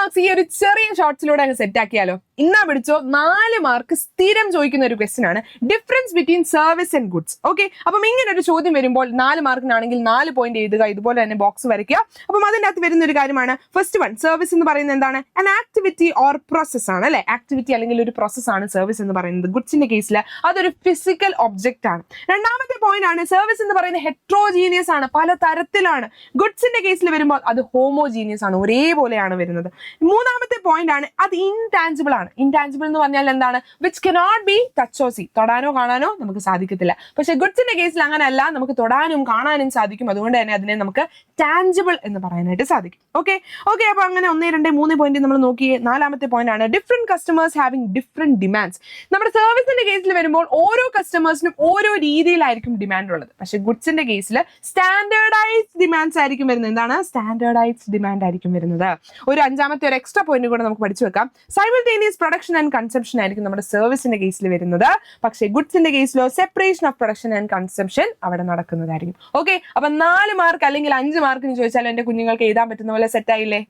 Marks ഈ ഒരു ചെറിയ ഷോർട്സിലൂടെ അങ്ങ് സെറ്റ് ആക്കിയാലോ? ഇന്നാ പിടിച്ചോ, 4 മാർക്ക് സ്ഥിരം ചോദിക്കുന്ന ഒരു ക്വസ്റ്റൻ ആണ്, difference between service and goods. Okay, അപ്പം ഇങ്ങനെ ഒരു ചോദ്യം വരുമ്പോൾ 4 മാർക്കിനാണെങ്കിൽ 4 പോയിന്റ് എഴുതുക, ഇതുപോലെ തന്നെ ബോക്സ് വരയ്ക്കുക. അപ്പം അതിൻ്റെ അകത്ത് വരുന്ന ഒരു കാര്യമാണ് ഫസ്റ്റ് വൺ, സർവീസ് എന്ന് പറയുന്നത് എന്താണ്? an ആക്ടിവിറ്റി ഓർ പ്രോസസ് ആണ് അല്ലെ. ആക്ടിവിറ്റി അല്ലെങ്കിൽ ഒരു പ്രോസസ് ആണ് സർവീസ് എന്ന് പറയുന്നത്. ഗുഡ്സിന്റെ കേസിൽ അതൊരു ഫിസിക്കൽ ഒബ്ജക്റ്റ് ആണ്. രണ്ടാമത്തെ പോയിന്റ് ആണ്, സർവീസ് എന്ന് പറയുന്നത് ഹെട്രോജീനിയസ് ആണ്, പല തരത്തിലാണ്. ഗുഡ്സിന്റെ കേസിൽ വരുമ്പോൾ അത് ഹോമോജീനിയസ് ആണ്, ഒരേപോലെയാണ് വരുന്നത്. മൂന്നാമത്തെ പോയിന്റ് ആണ്, അത് ഇൻടാഞ്ചിബിൾ ആണ്. ഇൻടാഞ്ചിബിൾ എന്ന് പറഞ്ഞാൽ എന്താണ്? Which cannot be touch or see, തൊടാനോ കാണാനോ നമുക്ക് സാധിക്കത്തില്ല. പക്ഷെ ഗുഡ്സിന്റെ കേസിൽ അങ്ങനെയല്ല, നമുക്ക് തൊടാനും കാണാനും സാധിക്കും. അതുകൊണ്ട് തന്നെ അതിനെ നമുക്ക് ടാഞ്ചിബിൾ എന്ന് പറയാനായിട്ട് സാധിക്കും. ഓക്കെ, അപ്പൊ അങ്ങനെ 1, 2, 3 പോയിന്റ് നമ്മൾ നോക്കി. നാലാമത്തെ പോയിന്റ് ആണ്, different customers having different demands. നമ്മുടെ സർവീസിന്റെ കേസിൽ വരുമ്പോൾ ഓരോ കസ്റ്റമേഴ്സിനും ഓരോ രീതിയിലായിരിക്കും ഡിമാൻഡ് ഉള്ളത്. പക്ഷെ ഗുഡ്സിന്റെ കേസിൽ സ്റ്റാൻഡേർഡൈസ്ഡ് ഡിമാൻഡ്സ് ആയിരിക്കും വരുന്നത്. എന്താണ്? സ്റ്റാൻഡേർഡൈസ്ഡ് ഡിമാൻഡ് ആയിരിക്കും വരുന്നത്. ഒരു അഞ്ചാമത്തെ ഒരു എക്സ്ട്രാ പോയിന്റ് കൂടെ നമുക്ക് പഠിച്ചു വെക്കാം. സൈമൾട്ടേനിയസ് പ്രൊഡക്ഷൻ ആൻഡ് കൺസംപ്ഷൻ ആയിരിക്കും നമ്മുടെ സർവീസിന്റെ കേസിൽ വരുന്നത്. പക്ഷേ ഗുഡ്സിന്റെ കേസിലോ separation of production and consumption അവിടെ നടക്കുന്നതായിരിക്കും. ഓക്കെ, അപ്പൊ 4 മാർക്ക് അല്ലെങ്കിൽ 5 മാർക്കിന് ചോദിച്ചാൽ എന്റെ കുഞ്ഞുങ്ങൾക്ക് എഴുതാൻ പറ്റുന്ന പോലെ സെറ്റ് ആയില്ലേ?